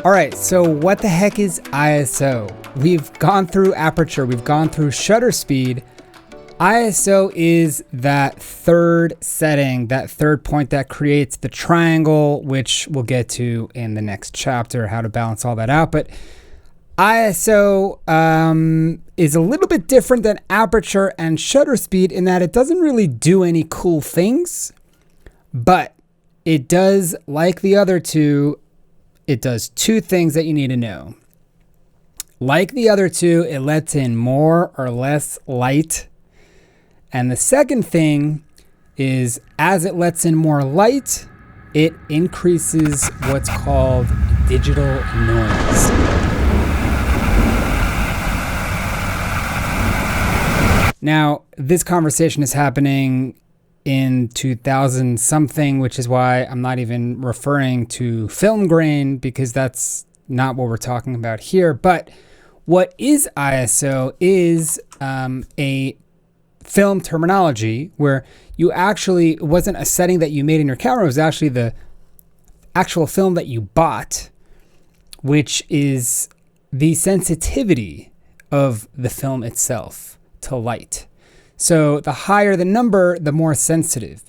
All right, so what the heck is ISO? We've gone through aperture, we've gone through shutter speed. ISO is that third setting, that third point that creates the triangle, which we'll get to in the next chapter, how to balance all that out. But ISO is a little bit different than aperture and shutter speed in that it doesn't really do any cool things, but it does, like the other two, it does two things that you need to know. Like the other two, it lets in more or less light. And the second thing is, as it lets in more light, it increases what's called digital noise. Now, this conversation is happening in 2000 something, which is why I'm not even referring to film grain, because that's not what we're talking about here. But what is ISO is a film terminology where you actually, it wasn't a setting that you made in your camera, it was actually the actual film that you bought, which is the sensitivity of the film itself to light. So the higher the number, the more sensitive.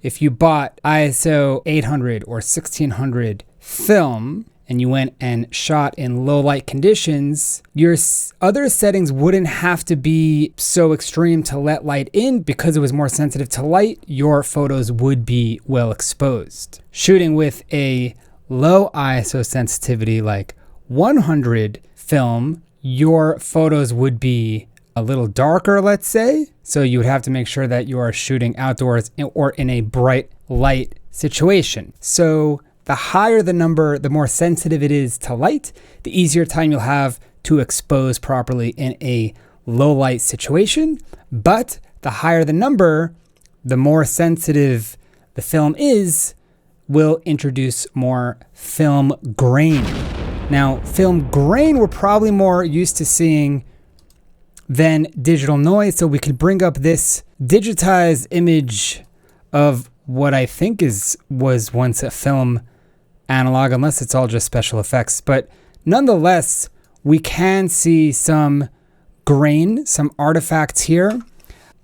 If you bought ISO 800 or 1600 film and you went and shot in low light conditions, your other settings wouldn't have to be so extreme to let light in. Because it was more sensitive to light, your photos would be well exposed. Shooting with a low ISO sensitivity like 100 film, your photos would be a little darker, let's say. So you would have to make sure that you are shooting outdoors or in a bright light situation. So the higher the number, the more sensitive it is to light, the easier time you'll have to expose properly in a low light situation. But the higher the number, the more sensitive the film is, will introduce more film grain. Now, film grain we're probably more used to seeing than digital noise. So we can bring up this digitized image of what I think was once a film analog, unless it's all just special effects. But nonetheless, we can see some grain, some artifacts here.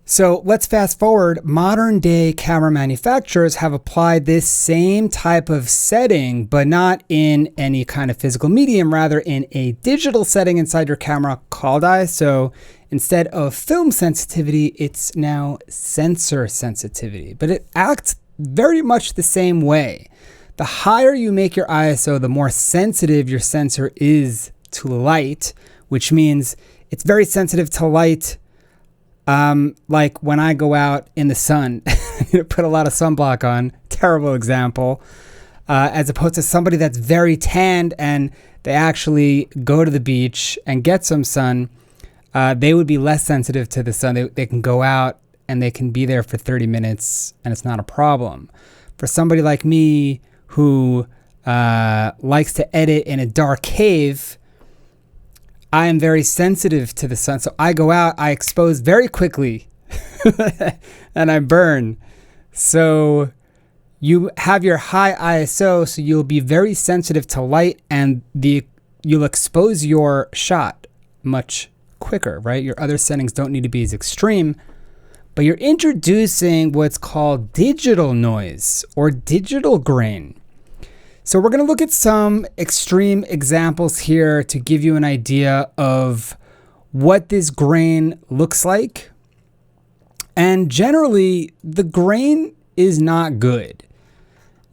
So let's fast forward. Modern day camera manufacturers have applied this same type of setting, but not in any kind of physical medium, rather in a digital setting inside your camera called ISO. Instead of film sensitivity, it's now sensor sensitivity, but it acts very much the same way. The higher you make your ISO, the more sensitive your sensor is to light, which means it's very sensitive to light. Like when I go out in the sun, put a lot of sunblock on, terrible example, as opposed to somebody that's very tanned and they actually go to the beach and get some sun. They would be less sensitive to the sun. They can go out and they can be there for 30 minutes and it's not a problem. For somebody like me who likes to edit in a dark cave, I am very sensitive to the sun. So I go out, I expose very quickly and I burn. So you have your high ISO, so you'll be very sensitive to light and you'll expose your shot much quicker, right? Your other settings don't need to be as extreme, but you're introducing what's called digital noise or digital grain. So we're going to look at some extreme examples here to give you an idea of what this grain looks like. And generally, the grain is not good.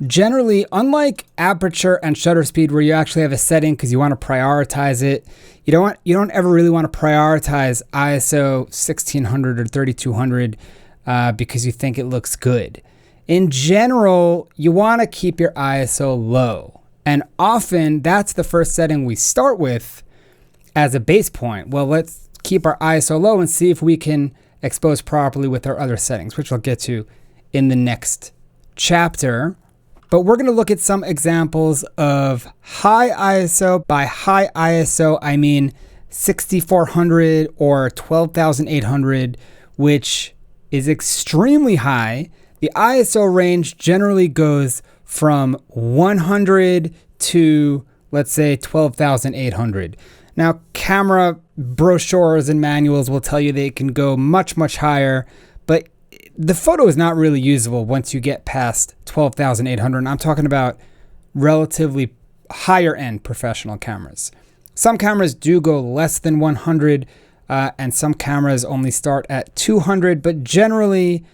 Generally, unlike aperture and shutter speed, where you actually have a setting because you want to prioritize it, you don't ever really want to prioritize ISO 1600 or 3200 because you think it looks good. In general, you want to keep your ISO low. And often that's the first setting we start with as a base point. Well, let's keep our ISO low and see if we can expose properly with our other settings, which I'll get to in the next chapter. But we're going to look at some examples of high ISO. By high ISO, I mean 6400 or 12,800, which is extremely high. The ISO range generally goes from 100 to let's say 12,800. Now, camera brochures and manuals will tell you they can go much, much higher, but the photo is not really usable once you get past 12,800. And I'm talking about relatively higher end professional cameras. Some cameras do go less than 100, and some cameras only start at 200, but generally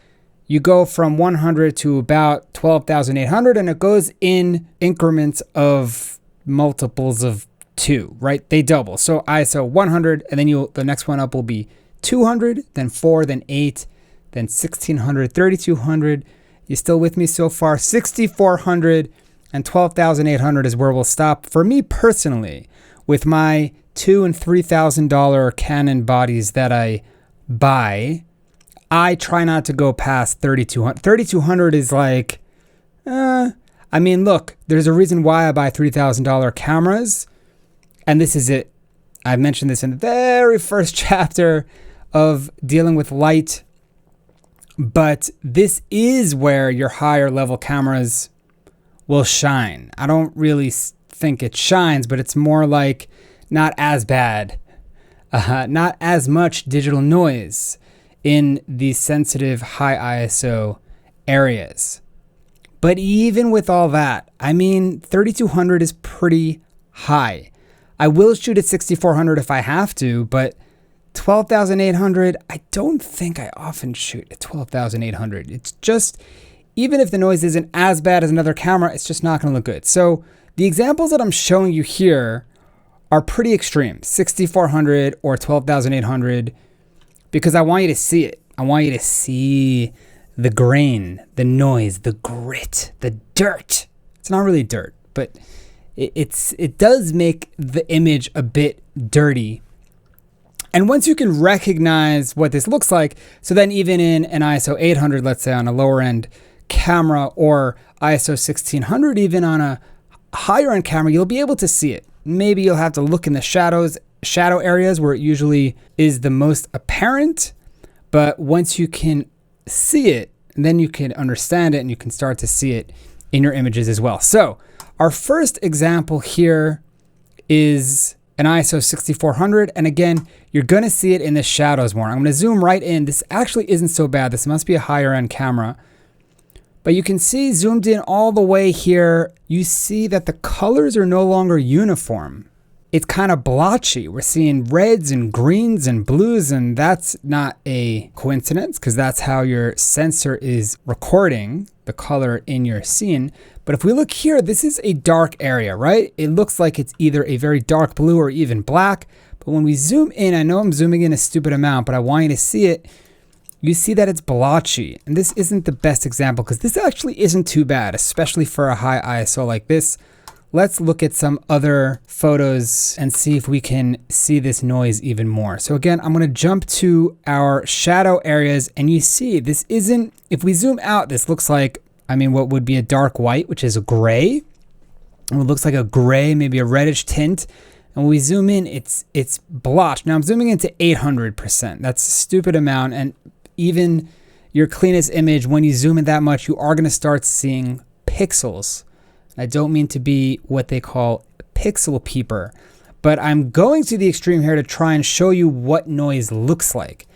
you go from 100 to about 12,800, and it goes in increments of multiples of 2, right? They double. So ISO 100, and then the next one up will be 200, then 4, then 8, then 1600, 3200. You still with me so far? 6400 and 12,800 is where we'll stop. For me personally, with my $2,000 and $3,000 Canon bodies that I buy, I try not to go past 3,200. 3,200 is like, look, there's a reason why I buy $3,000 cameras. And this is it. I mentioned this in the very first chapter of dealing with light. But this is where your higher level cameras will shine. I don't really think it shines, but it's more like not as bad, not as much digital noise in the sensitive high ISO areas. But even with all that, 3,200 is pretty high. I will shoot at 6,400 if I have to, but 12,800, I don't think I often shoot at 12,800. It's just, even if the noise isn't as bad as another camera, it's just not going to look good. So the examples that I'm showing you here are pretty extreme, 6,400 or 12,800, because I want you to see it. I want you to see the grain, the noise, the grit, the dirt. It's not really dirt, but it does make the image a bit dirty. And once you can recognize what this looks like, so then even in an ISO 800, let's say on a lower end camera, or ISO 1600 even on a higher end camera, you'll be able to see it. Maybe you'll have to look in the shadow areas where it usually is the most apparent, but once you can see it, then you can understand it and you can start to see it in your images as well. So our first example here is an ISO 6400, and again, you're going to see it in the shadows more. I'm going to zoom right in. This actually isn't so bad. This must be a higher end camera. But you can see zoomed in all the way here, you see that the colors are no longer uniform. It's kind of blotchy. We're seeing reds and greens and blues, and that's not a coincidence because that's how your sensor is recording the color in your scene. But if we look here, this is a dark area, right? It looks like it's either a very dark blue or even black. But when we zoom in, I know I'm zooming in a stupid amount, but I want you to see it. You see that it's blotchy. And this isn't the best example because this actually isn't too bad, especially for a high ISO like this. Let's look at some other photos and see if we can see this noise even more. So again, I'm going to jump to our shadow areas, and you see this isn't, if we zoom out, this looks like, what would be a dark white, which is a gray. And it looks like a gray, maybe a reddish tint. And when we zoom in, it's blotched. Now I'm zooming into 800%. That's a stupid amount. And even your cleanest image, when you zoom in that much, you are going to start seeing pixels. I don't mean to be what they call pixel peeper, but I'm going to the extreme here to try and show you what noise looks like.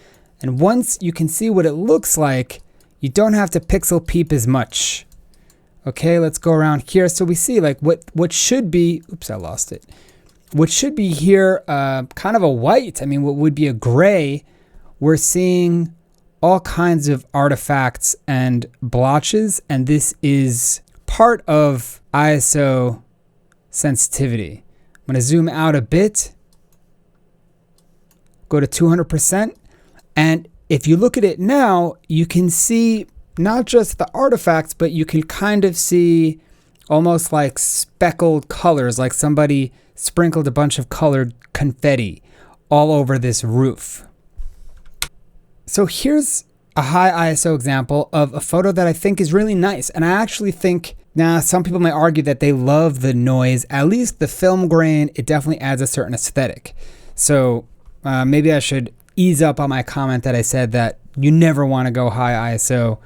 And once you can see what it looks like, you don't have to pixel peep as much. Okay, let's go around here. So we see like what should be, oops, I lost it. What should be here, kind of a white, what would be a gray, we're seeing all kinds of artifacts and blotches, and this is part of ISO sensitivity. I'm going to zoom out a bit, go to 200%, and if you look at it now, you can see not just the artifacts, but you can kind of see almost like speckled colors, like somebody sprinkled a bunch of colored confetti all over this roof. So here's a high ISO example of a photo that I think is really nice. And I actually think, now some people might argue that they love the noise, at least the film grain, it definitely adds a certain aesthetic. So maybe I should ease up on my comment that I said that you never want to go high ISO,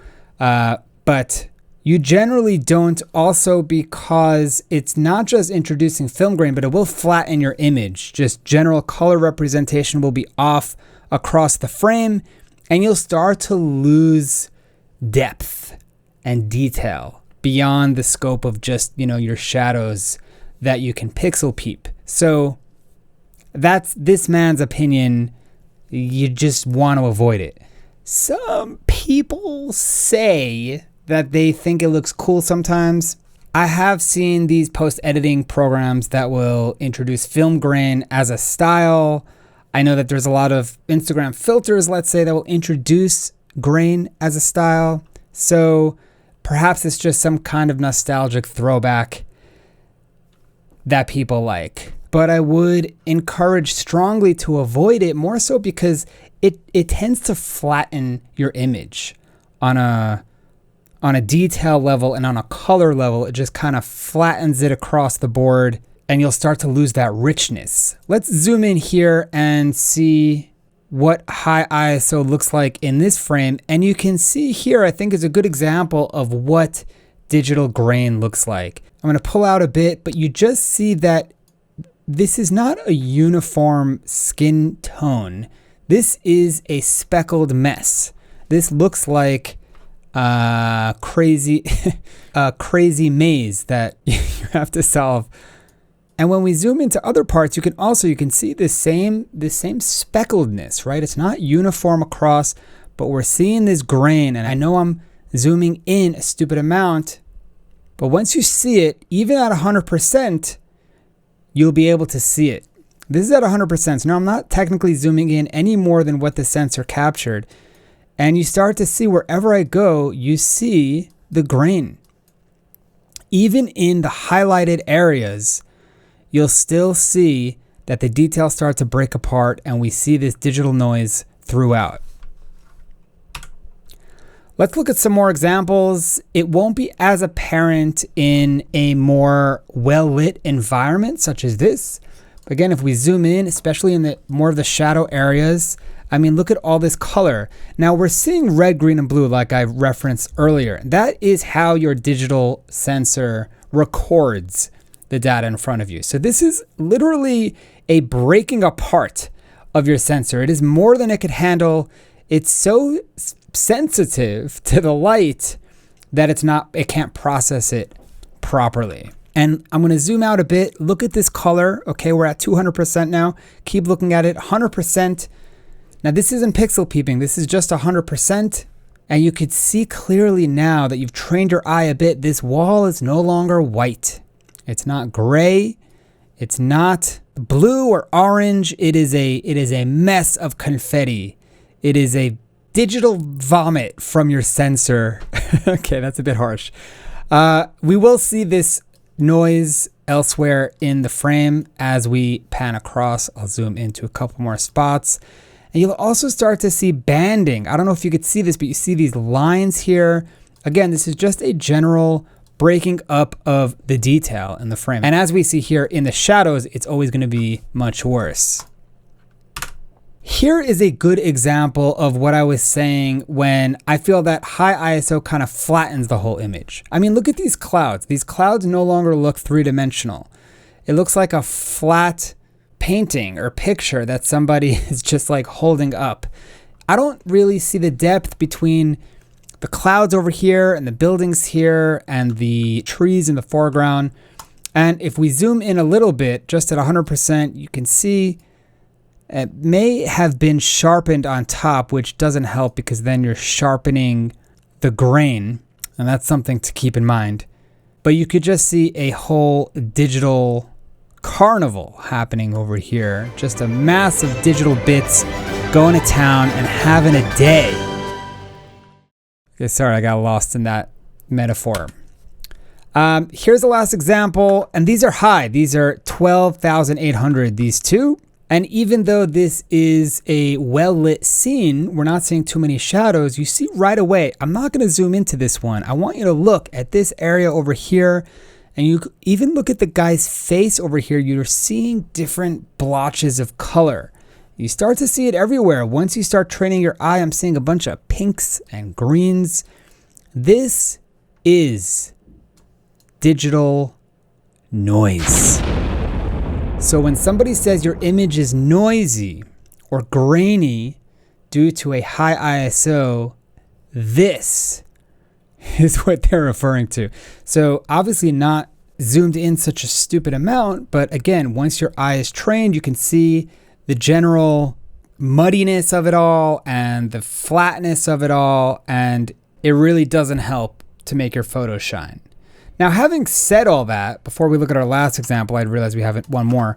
but You generally don't, also because it's not just introducing film grain, but it will flatten your image. Just general color representation will be off across the frame, and you'll start to lose depth and detail beyond the scope of just, your shadows that you can pixel peep. So that's this man's opinion. You just want to avoid it. Some people say that they think it looks cool sometimes. I have seen these post-editing programs that will introduce film grain as a style. I know that there's a lot of Instagram filters, let's say, that will introduce grain as a style. So perhaps it's just some kind of nostalgic throwback that people like. But I would encourage strongly to avoid it, more so because it tends to flatten your image on a detail level and on a color level. It just kind of flattens it across the board, and you'll start to lose that richness. Let's zoom in here and see what high ISO looks like in this frame. And you can see here, I think is a good example of what digital grain looks like. I'm going to pull out a bit, but you just see that this is not a uniform skin tone. This is a speckled mess. This looks like a crazy maze that you have to solve. And when we zoom into other parts, you can see the same speckledness, right? It's not uniform across, but we're seeing this grain. And I know I'm zooming in a stupid amount, but once you see it, even at 100%, you'll be able to see it. This is at 100%. So now I'm not technically zooming in any more than what the sensor captured. And you start to see wherever I go, you see the grain. Even in the highlighted areas, you'll still see that the details start to break apart, and we see this digital noise throughout. Let's look at some more examples. It won't be as apparent in a more well-lit environment such as this. Again, if we zoom in, especially in the more of the shadow areas, look at all this color. Now we're seeing red, green, and blue like I referenced earlier. That is how your digital sensor records the data in front of you. So this is literally a breaking apart of your sensor. It is more than it could handle. It's so sensitive to the light that it can't process it properly. And I'm going to zoom out a bit. Look at this color. Okay, we're at 200% now. Keep looking at it. 100%. Now this isn't pixel peeping. This is just 100%. And you could see clearly now that you've trained your eye a bit. This wall is no longer white. It's not gray. It's not blue or orange. It is a mess of confetti. It is a digital vomit from your sensor. Okay, that's a bit harsh. We will see this noise elsewhere in the frame as we pan across. I'll zoom into a couple more spots. And you'll also start to see banding. I don't know if you could see this, but you see these lines here. Again, this is just a general breaking up of the detail in the frame. And as we see here in the shadows, it's always going to be much worse. Here is a good example of what I was saying when I feel that high ISO kind of flattens the whole image. Look at these clouds. These clouds no longer look three-dimensional. It looks like a flat painting or picture that somebody is just like holding up. I don't really see the depth between the clouds over here and the buildings here and the trees in the foreground. And if we zoom in a little bit, just at 100%, you can see it may have been sharpened on top, which doesn't help because then you're sharpening the grain, and that's something to keep in mind. But you could just see a whole digital carnival happening over here. Just a mass of digital bits going to town and having a day. Okay, sorry, I got lost in that metaphor. Here's the last example, and these are high. These are 12,800, these two. And even though this is a well-lit scene, we're not seeing too many shadows. You see right away, I'm not going to zoom into this one. I want you to look at this area over here. And you even look at the guy's face over here. You're seeing different blotches of color. You start to see it everywhere. Once you start training your eye, I'm seeing a bunch of pinks and greens. This is digital noise. So when somebody says your image is noisy or grainy due to a high ISO, this is what they're referring to. So obviously not zoomed in such a stupid amount, but again, once your eye is trained, you can see the general muddiness of it all and the flatness of it all, and it really doesn't help to make your photo shine. Now, having said all that, before we look at our last example, I realize we have one more.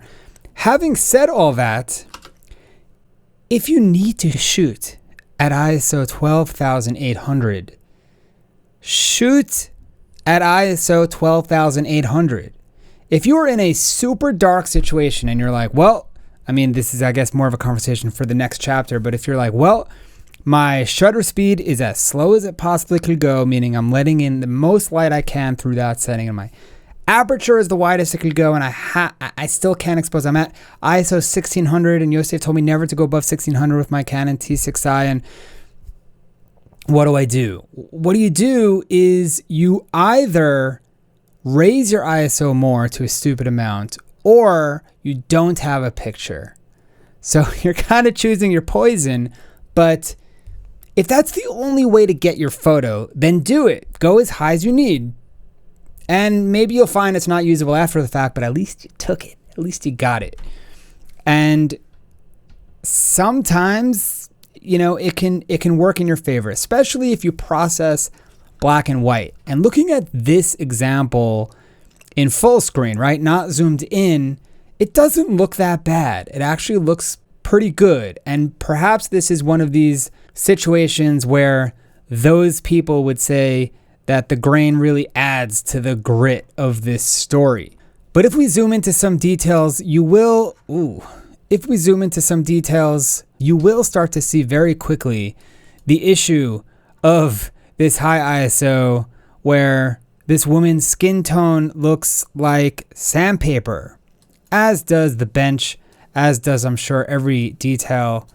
Having said all that, if you need to shoot at ISO 12,800, shoot at ISO 12,800. If you are in a super dark situation and you're like, well, I mean, this is, I guess, more of a conversation for the next chapter, but if you're like, well, my shutter speed is as slow as it possibly could go, meaning I'm letting in the most light I can through that setting, and my aperture is the widest it could go, and I still can't expose. I'm at ISO 1600, and Yosef told me never to go above 1600 with my Canon T6i, and what do? What you do is you either raise your ISO more to a stupid amount, or you don't have a picture. So you're kind of choosing your poison, but if that's the only way to get your photo, then do it. Go as high as you need. And maybe you'll find it's not usable after the fact, but at least you took it. At least you got it. And sometimes, it can work in your favor, especially if you process black and white. And looking at this example in full screen, right, not zoomed in, it doesn't look that bad. It actually looks pretty good. And perhaps this is one of these situations where those people would say that the grain really adds to the grit of this story. But if we zoom into some details, you will start to see very quickly the issue of this high ISO where this woman's skin tone looks like sandpaper, as does the bench, as does, I'm sure, every detail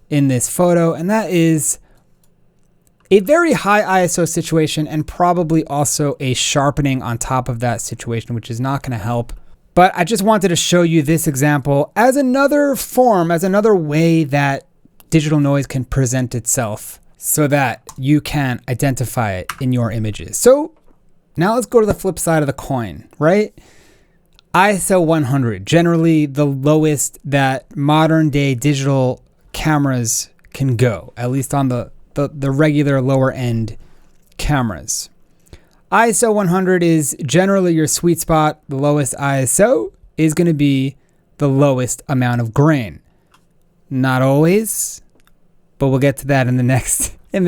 in this photo. And that is a very high ISO situation, and probably also a sharpening on top of that situation, which is not going to help. But I just wanted to show you this example as another way that digital noise can present itself so that you can identify it in your images. So now let's go to the flip side of the coin, right? ISO 100, generally the lowest that modern day digital cameras can go, at least on the regular lower end cameras. ISO 100 is generally your sweet spot. The lowest ISO is going to be the lowest amount of grain. Not always, but we'll get to that in the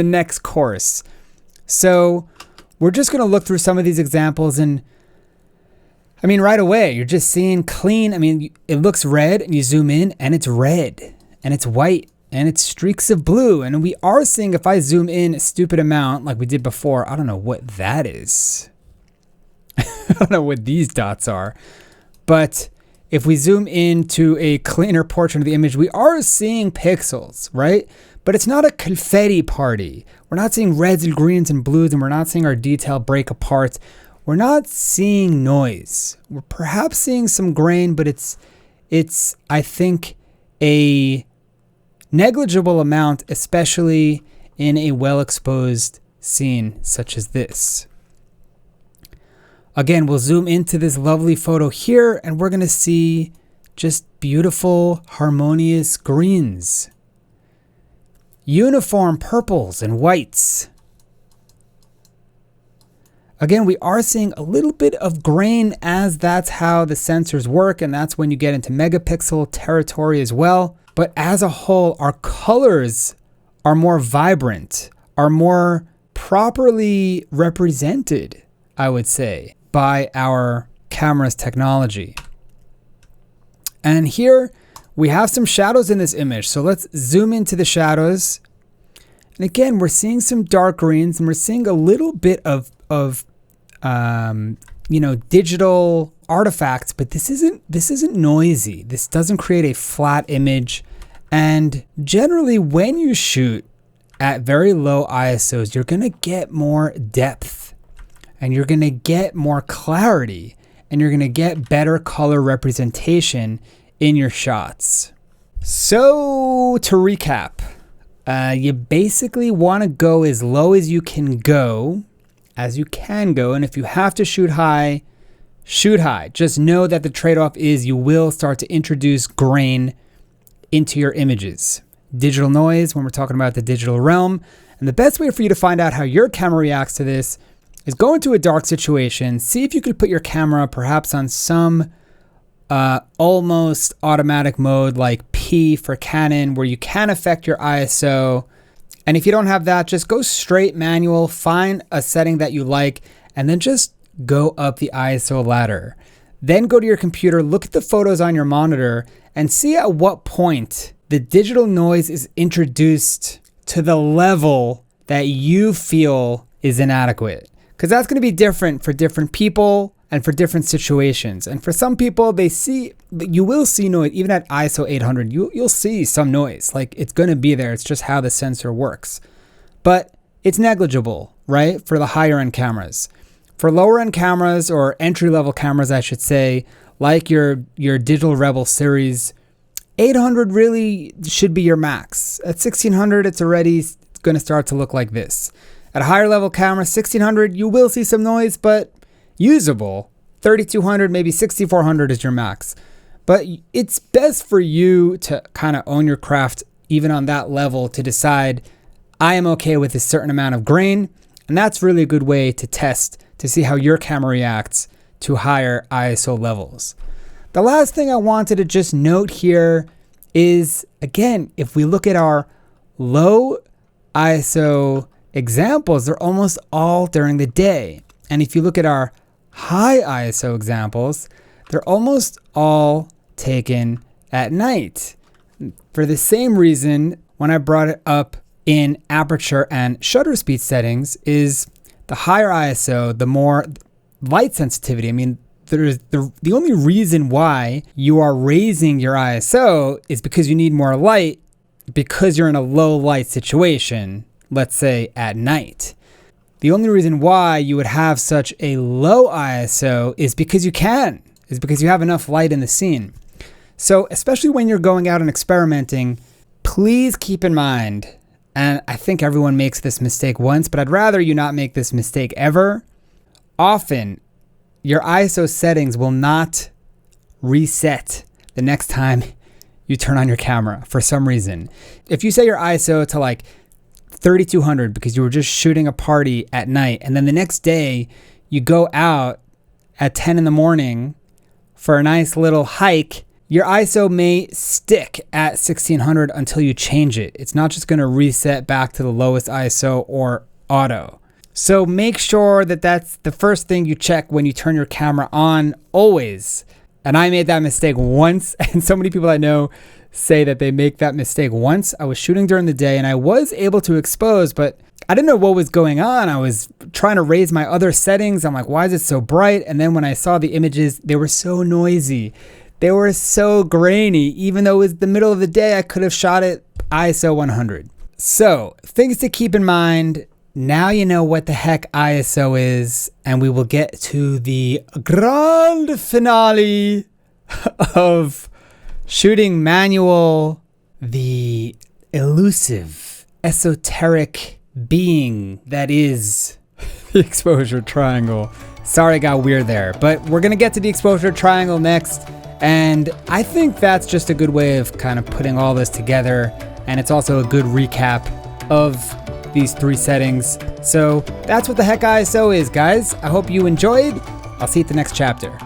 next course. So we're just going to look through some of these examples, and I mean, right away, you're just seeing clean. I mean, it looks red, and you zoom in, and it's red, and it's white, and it's streaks of blue. And we are seeing, if I zoom in a stupid amount like we did before, I don't know what that is. I don't know what these dots are. But if we zoom into a cleaner portion of the image, we are seeing pixels, right? But it's not a confetti party. We're not seeing reds and greens and blues, and we're not seeing our detail break apart. We're not seeing noise. We're perhaps seeing some grain, but it's I think, a negligible amount, especially in a well-exposed scene such as this. Again, we'll zoom into this lovely photo here, and we're going to see just beautiful, harmonious greens, uniform purples and whites. Again, we are seeing a little bit of grain, as that's how the sensors work, and that's when you get into megapixel territory as well. But as a whole, our colors are more vibrant, are more properly represented, I would say, by our camera's technology. And here we have some shadows in this image. So let's zoom into the shadows. And again, we're seeing some dark greens, and we're seeing a little bit of digital artifacts, but this isn't noisy. This doesn't create a flat image. And generally, when you shoot at very low ISOs, you're going to get more depth. and you're going to get more clarity, and you're going to get better color representation in your shots. So to recap, you basically want to go as low as you can go, and if you have to shoot high, shoot high. Just know that the trade-off is you will start to introduce grain into your images. Digital noise, when we're talking about the digital realm. And the best way for you to find out how your camera reacts to this is go into a dark situation, see if you could put your camera perhaps on some almost automatic mode like P for Canon, where you can affect your ISO. And if you don't have that, just go straight manual, find a setting that you like, and then just go up the ISO ladder. Then go to your computer, look at the photos on your monitor, and see at what point the digital noise is introduced to the level that you feel is inadequate. Because that's going to be different for different people and for different situations. And for some people, you will see noise, even at ISO 800, you'll see some noise. Like, it's going to be there. It's just how the sensor works. But it's negligible, right? For the higher end cameras. For lower end cameras, or entry level cameras, I should say, like your Digital Rebel series, 800 really should be your max. At 1600, it's already going to start to look like this. At a higher level camera, 1600, you will see some noise, but usable. 3200, maybe 6400 is your max. But it's best for you to kind of own your craft even on that level, to decide, I am okay with a certain amount of grain. And that's really a good way to test to see how your camera reacts to higher ISO levels. The last thing I wanted to just note here is, again, if we look at our low ISO examples, they're almost all during the day. And if you look at our high ISO examples, they're almost all taken at night. For the same reason, when I brought it up in aperture and shutter speed settings, is the higher ISO, the more light sensitivity. I mean, the only reason why you are raising your ISO is because you need more light, because you're in a low light situation, let's say at night. The only reason why you would have such a low ISO is because you have enough light in the scene. So especially when you're going out and experimenting, please keep in mind, and I think everyone makes this mistake once, but I'd rather you not make this mistake ever. Often, your ISO settings will not reset the next time you turn on your camera for some reason. If you set your ISO to like 3200 because you were just shooting a party at night, and then the next day you go out at 10 in the morning for a nice little hike, your ISO may stick at 1600 until you change it. It's not just going to reset back to the lowest ISO or auto. So make sure that that's the first thing you check when you turn your camera on, always. And I made that mistake once, and so many people I know say that they make that mistake once. I was shooting during the day and I was able to expose, but I didn't know what was going on. I was trying to raise my other settings. I'm like, why is it so bright? And then when I saw the images, they were so noisy. They were so grainy. Even though it was the middle of the day, I could have shot it ISO 100. So things to keep in mind. Now you know what the heck ISO is, and we will get to the grand finale of shooting manual, the elusive, esoteric being that is the exposure triangle. Sorry I got weird there, but we're going to get to the exposure triangle next. And I think that's just a good way of kind of putting all this together. And it's also a good recap of these three settings. So that's what the heck ISO is, guys. I hope you enjoyed. I'll see you at the next chapter.